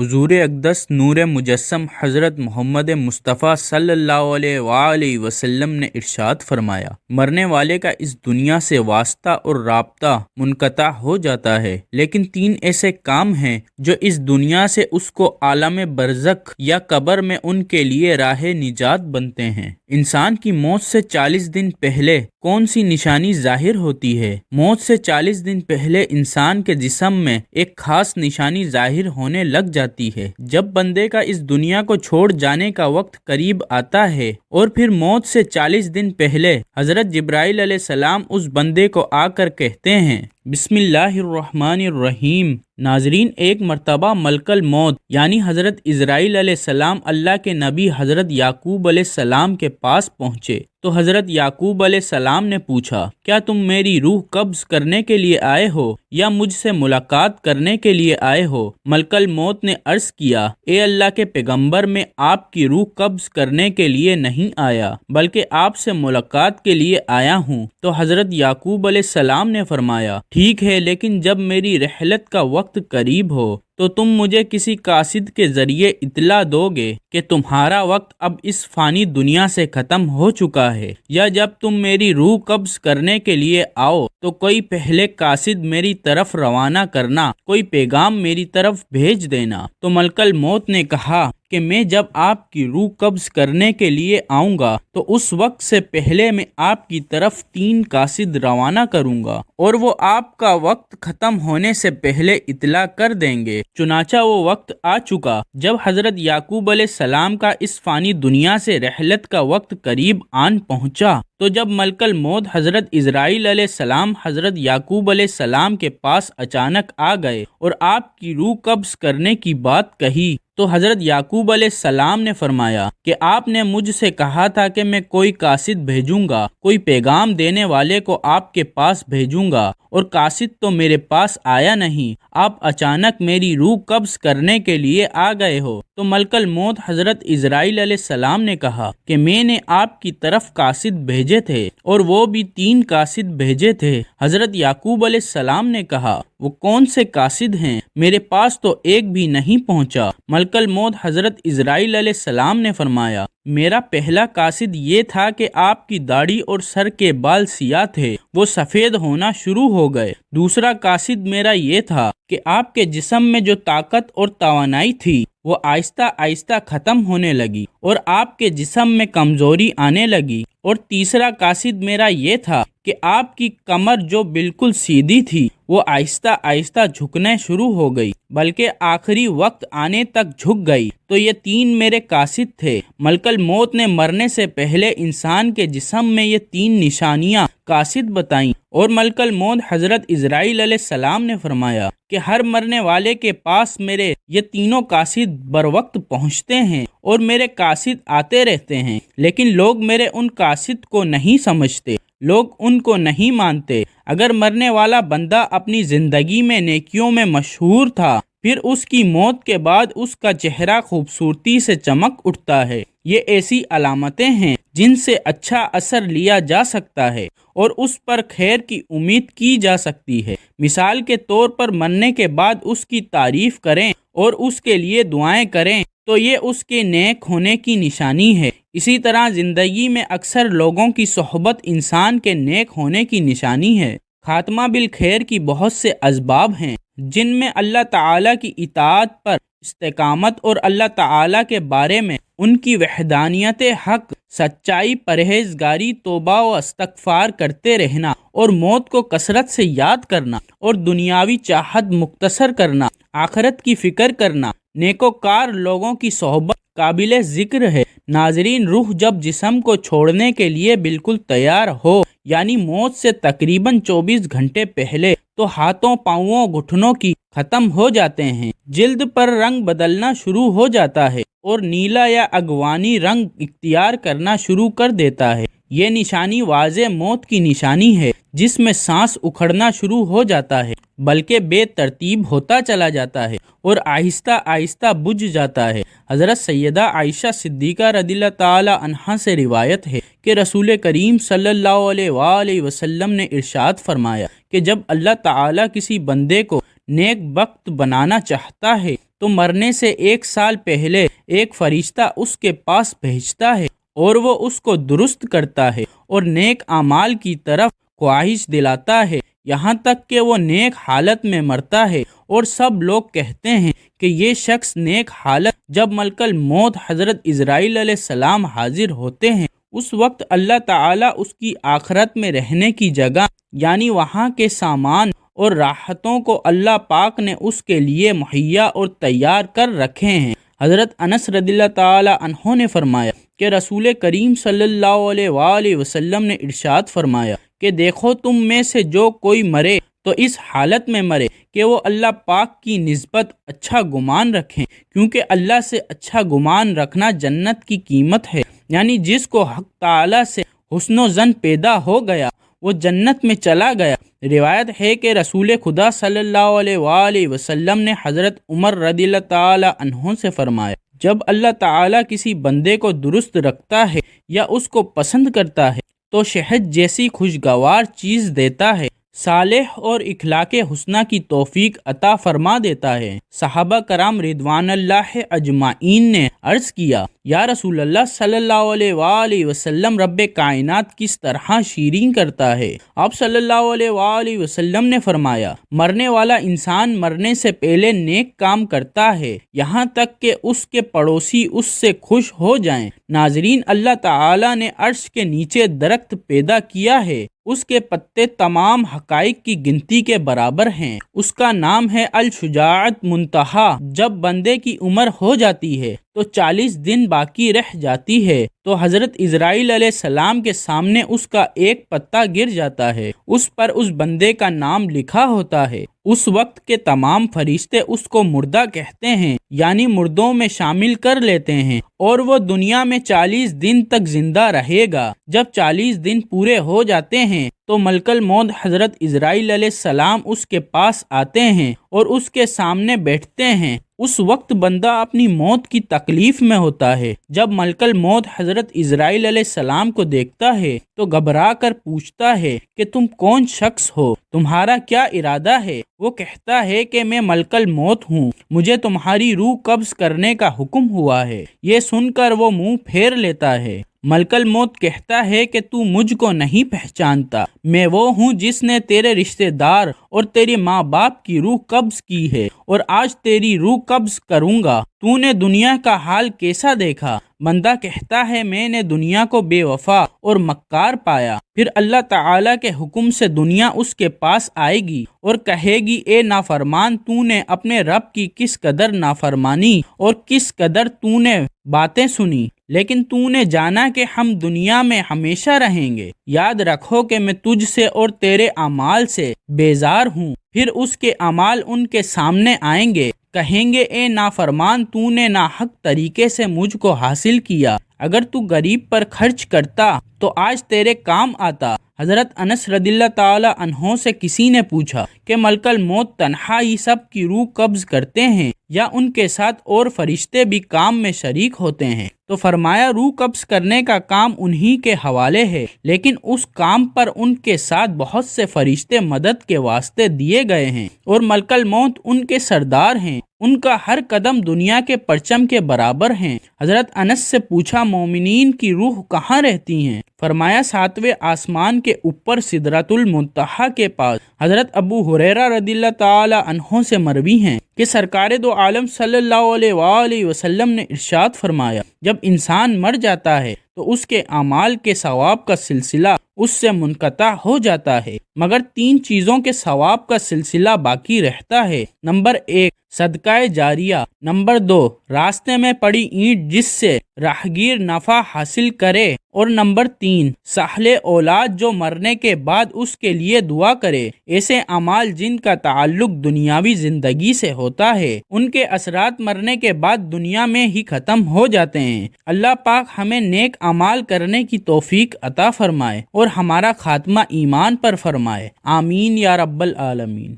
حضور اقدس نور مجسم حضرت محمد مصطفیٰ صلی اللہ علیہ وآلہ وسلم نے ارشاد فرمایا، مرنے والے کا اس دنیا سے واسطہ اور رابطہ منقطع ہو جاتا ہے، لیکن 3 ایسے کام ہیں جو اس دنیا سے اس کو عالم برزخ یا قبر میں ان کے لیے راہ نجات بنتے ہیں۔ انسان کی موت سے 40 دن پہلے کون سی نشانی ظاہر ہوتی ہے؟ موت سے 40 دن پہلے انسان کے جسم میں ایک خاص نشانی ظاہر ہونے لگ جاتی ہے۔ جب بندے کا اس دنیا کو چھوڑ جانے کا وقت قریب آتا ہے اور پھر موت سے 40 دن پہلے حضرت جبرائیل علیہ السلام اس بندے کو آ کر کہتے ہیں، بسم اللہ الرحمن الرحیم۔ ناظرین، ایک مرتبہ ملک الموت یعنی حضرت اسرائیل علیہ السلام اللہ کے نبی حضرت یعقوب علیہ السلام کے پاس پہنچے تو حضرت یعقوب علیہ السلام نے پوچھا، کیا تم میری روح قبض کرنے کے لیے آئے ہو یا مجھ سے ملاقات کرنے کے لیے آئے ہو؟ ملک الموت نے عرض کیا، اے اللہ کے پیغمبر، میں آپ کی روح قبض کرنے کے لیے نہیں آیا بلکہ آپ سے ملاقات کے لیے آیا ہوں۔ تو حضرت یعقوب علیہ السلام نے فرمایا، ٹھیک ہے، لیکن جب میری رحلت کا وقت قریب ہو تو تم مجھے کسی قاصد کے ذریعے اطلاع دو گے کہ تمہارا وقت اب اس فانی دنیا سے ختم ہو چکا ہے، یا جب تم میری روح قبض کرنے کے لیے آؤ تو کوئی پہلے قاصد میری طرف روانہ کرنا، کوئی پیغام میری طرف بھیج دینا۔ تو ملک الموت نے کہا کہ میں جب آپ کی روح قبض کرنے کے لیے آؤں گا تو اس وقت سے پہلے میں آپ کی طرف 3 قاصد روانہ کروں گا اور وہ آپ کا وقت ختم ہونے سے پہلے اطلاع کر دیں گے۔ چنانچہ وہ وقت آ چکا جب حضرت یعقوب علیہ السلام کا اس فانی دنیا سے رحلت کا وقت قریب آن پہنچا تو جب ملک الموت حضرت اسرائیل علیہ السلام حضرت یعقوب علیہ السلام کے پاس اچانک آ گئے اور آپ کی روح قبض کرنے کی بات کہی تو حضرت یعقوب علیہ السلام نے فرمایا کہ آپ نے مجھ سے کہا تھا کہ میں کوئی قاصد بھیجوں گا، کوئی پیغام دینے والے کو آپ کے پاس بھیجوں گا، اور قاصد تو میرے پاس آیا نہیں، آپ اچانک میری روح قبض کرنے کے لیے آ گئے ہو۔ تو ملک الموت حضرت اسرائیل علیہ السلام نے کہا کہ میں نے آپ کی طرف قاصد بھیجے تھے اور وہ بھی 3 قاصد بھیجے تھے۔ حضرت یعقوب علیہ السلام نے کہا، وہ کون سے قاصد ہیں؟ میرے پاس تو ایک بھی نہیں پہنچا۔ ملک الموت حضرت اسرائیل علیہ السلام نے فرمایا، میرا پہلا قاصد یہ تھا کہ آپ کی داڑھی اور سر کے بال سیاہ تھے، وہ سفید ہونا شروع ہو گئے۔ دوسرا قاصد میرا یہ تھا کہ آپ کے جسم میں جو طاقت اور توانائی تھی وہ آہستہ آہستہ ختم ہونے لگی اور آپ کے جسم میں کمزوری آنے لگی۔ اور تیسرا قاصد میرا یہ تھا کہ آپ کی کمر جو بالکل سیدھی تھی وہ آہستہ آہستہ جھکنے شروع ہو گئی، بلکہ آخری وقت آنے تک جھک گئی۔ تو یہ 3 میرے قاصد تھے۔ ملک الموت نے مرنے سے پہلے انسان کے جسم میں یہ 3 نشانیاں قاصد بتائیں، اور ملک الموت حضرت اسرائیل علیہ السلام نے فرمایا کہ ہر مرنے والے کے پاس میرے یہ تینوں قاصد بر وقت پہنچتے ہیں اور میرے قاصد آتے رہتے ہیں، لیکن لوگ میرے ان قاصد کو نہیں سمجھتے، لوگ ان کو نہیں مانتے۔ اگر مرنے والا بندہ اپنی زندگی میں نیکیوں میں مشہور تھا، پھر اس کی موت کے بعد اس کا چہرہ خوبصورتی سے چمک اٹھتا ہے۔ یہ ایسی علامتیں ہیں جن سے اچھا اثر لیا جا سکتا ہے اور اس پر خیر کی امید کی جا سکتی ہے۔ مثال کے طور پر مرنے کے بعد اس کی تعریف کریں اور اس کے لیے دعائیں کریں تو یہ اس کے نیک ہونے کی نشانی ہے۔ اسی طرح زندگی میں اکثر لوگوں کی صحبت انسان کے نیک ہونے کی نشانی ہے۔ خاتمہ بالخیر کی بہت سے اسباب ہیں جن میں اللہ تعالیٰ کی اطاعت پر استقامت اور اللہ تعالیٰ کے بارے میں ان کی وحدانیت حق، سچائی، پرہیزگاری، توبہ و استغفار کرتے رہنا اور موت کو کثرت سے یاد کرنا اور دنیاوی چاہت مختصر کرنا، آخرت کی فکر کرنا، نیکوکار لوگوں کی صحبت قابل ذکر ہے۔ ناظرین، روح جب جسم کو چھوڑنے کے لیے بالکل تیار ہو، یعنی موت سے تقریباً 24 گھنٹے پہلے، تو ہاتھوں، پاؤں، گھٹنوں کی ختم ہو جاتے ہیں، جلد پر رنگ بدلنا شروع ہو جاتا ہے اور نیلا یا اگوانی رنگ اختیار کرنا شروع کر دیتا ہے۔ یہ نشانی واضح موت کی نشانی ہے جس میں سانس اکھڑنا شروع ہو جاتا ہے، بلکہ بے ترتیب ہوتا چلا جاتا ہے اور آہستہ آہستہ بجھ جاتا ہے۔ حضرت سیدہ عائشہ صدیقہ رضی اللہ تعالی عنہا سے روایت ہے کہ رسول کریم صلی اللہ علیہ وآلہ وسلم نے ارشاد فرمایا کہ جب اللہ تعالی کسی بندے کو نیک بخت بنانا چاہتا ہے تو مرنے سے 1 سال پہلے ایک فرشتہ اس کے پاس بھیجتا ہے اور وہ اس کو درست کرتا ہے اور نیک اعمال کی طرف خواہش دلاتا ہے، یہاں تک کہ وہ نیک حالت میں مرتا ہے، اور سب لوگ کہتے ہیں کہ یہ شخص نیک حالت۔ جب ملک الموت حضرت اسرائیل علیہ السلام حاضر ہوتے ہیں، اس وقت اللہ تعالیٰ اس کی آخرت میں رہنے کی جگہ یعنی وہاں کے سامان اور راحتوں کو اللہ پاک نے اس کے لیے مہیا اور تیار کر رکھے ہیں۔ حضرت انس رضی اللہ تعالی عنہ نے فرمایا کہ رسول کریم صلی اللہ علیہ وآلہ وسلم نے ارشاد فرمایا کہ دیکھو، تم میں سے جو کوئی مرے تو اس حالت میں مرے کہ وہ اللہ پاک کی نسبت اچھا گمان رکھیں، کیونکہ اللہ سے اچھا گمان رکھنا جنت کی قیمت ہے، یعنی جس کو حق تعالی سے حسن و ظن پیدا ہو گیا وہ جنت میں چلا گیا۔ روایت ہے کہ رسول خدا صلی اللہ علیہ وآلہ وسلم نے حضرت عمر رضی اللہ تعالی عنہ سے فرمایا، جب اللہ تعالیٰ کسی بندے کو درست رکھتا ہے یا اس کو پسند کرتا ہے تو شہد جیسی خوشگوار چیز دیتا ہے، صالح اور اخلاق حسنہ کی توفیق عطا فرما دیتا ہے۔ صحابہ کرام رضوان اللہ اجمعین نے عرض کیا، یا رسول اللہ صلی اللہ علیہ وآلہ وسلم، رب کائنات کس طرح شیریں کرتا ہے؟ آپ صلی اللہ علیہ وآلہ وسلم نے فرمایا، مرنے والا انسان مرنے سے پہلے نیک کام کرتا ہے یہاں تک کہ اس کے پڑوسی اس سے خوش ہو جائیں۔ ناظرین، اللہ تعالیٰ نے عرش کے نیچے درخت پیدا کیا ہے، اس کے پتے تمام حقائق کی گنتی کے برابر ہیں، اس کا نام ہے الشجاعت منتہا۔ جب بندے کی عمر ہو جاتی ہے تو 40 دن باقی رہ جاتی ہے تو حضرت اسرائیل علیہ السلام کے سامنے اس کا ایک پتا گر جاتا ہے، اس پر اس بندے کا نام لکھا ہوتا ہے۔ اس وقت کے تمام فرشتے اس کو مردہ کہتے ہیں، یعنی مردوں میں شامل کر لیتے ہیں، اور وہ دنیا میں 40 دن تک زندہ رہے گا۔ جب 40 دن پورے ہو جاتے ہیں تو ملک الموت حضرت اسرائیل علیہ السلام اس کے پاس آتے ہیں اور اس کے سامنے بیٹھتے ہیں۔ اس وقت بندہ اپنی موت کی تکلیف میں ہوتا ہے۔ جب ملک الموت حضرت اسرائیل علیہ السلام کو دیکھتا ہے تو گھبرا کر پوچھتا ہے کہ تم کون شخص ہو، تمہارا کیا ارادہ ہے؟ وہ کہتا ہے کہ میں ملک الموت ہوں، مجھے تمہاری روح قبض کرنے کا حکم ہوا ہے۔ یہ سن کر وہ منہ پھیر لیتا ہے۔ ملک الموت کہتا ہے کہ تو مجھ کو نہیں پہچانتا، میں وہ ہوں جس نے تیرے رشتہ دار اور تیرے ماں باپ کی روح قبض کی ہے، اور آج تیری روح قبض کروں گا۔ تو نے دنیا کا حال کیسا دیکھا؟ بندہ کہتا ہے، میں نے دنیا کو بے وفا اور مکار پایا۔ پھر اللہ تعالیٰ کے حکم سے دنیا اس کے پاس آئے گی اور کہے گی، اے نافرمان، تو نے اپنے رب کی کس قدر نافرمانی اور کس قدر تو نے باتیں سنی، لیکن تو نے جانا کہ ہم دنیا میں ہمیشہ رہیں گے۔ یاد رکھو کہ میں تجھ سے اور تیرے اعمال سے بیزار ہوں۔ پھر اس کے اعمال ان کے سامنے آئیں گے، کہیں گے، اے نافرمان، تو نے ناحق طریقے سے مجھ کو حاصل کیا، اگر تو غریب پر خرچ کرتا تو آج تیرے کام آتا۔ حضرت انس رضی اللہ تعالی عنہ سے کسی نے پوچھا کہ ملک الموت تنہا ہی سب کی روح قبض کرتے ہیں یا ان کے ساتھ اور فرشتے بھی کام میں شریک ہوتے ہیں؟ تو فرمایا، روح قبض کرنے کا کام انہی کے حوالے ہے، لیکن اس کام پر ان کے ساتھ بہت سے فرشتے مدد کے واسطے دیے گئے ہیں، اور ملک الموت ان کے سردار ہیں، ان کا ہر قدم دنیا کے پرچم کے برابر ہیں۔ حضرت انس سے پوچھا، مومنین کی روح کہاں رہتی ہیں؟ فرمایا، 7ویں آسمان کے اوپر سدرۃ المنتہا کے پاس۔ حضرت ابو ہریرہ رضی اللہ تعالی عنہ سے مروی ہیں کہ سرکار دو عالم صلی اللہ علیہ وآلہ وسلم نے ارشاد فرمایا، جب انسان مر جاتا ہے تو اس کے اعمال کے ثواب کا سلسلہ اس سے منقطع ہو جاتا ہے، مگر 3 چیزوں کے ثواب کا سلسلہ باقی رہتا ہے۔ نمبر 1، صدقہ جاریہ۔ نمبر 2، راستے میں پڑی اینٹ جس سے راہگیر نفع حاصل کرے، اور نمبر 3، صالح اولاد جو مرنے کے بعد اس کے لیے دعا کرے۔ ایسے اعمال جن کا تعلق دنیاوی زندگی سے ہوتا ہے، ان کے اثرات مرنے کے بعد دنیا میں ہی ختم ہو جاتے ہیں۔ اللہ پاک ہمیں نیک اعمال کرنے کی توفیق عطا فرمائے اور ہمارا خاتمہ ایمان پر فرمائے، آمین یا رب العالمین۔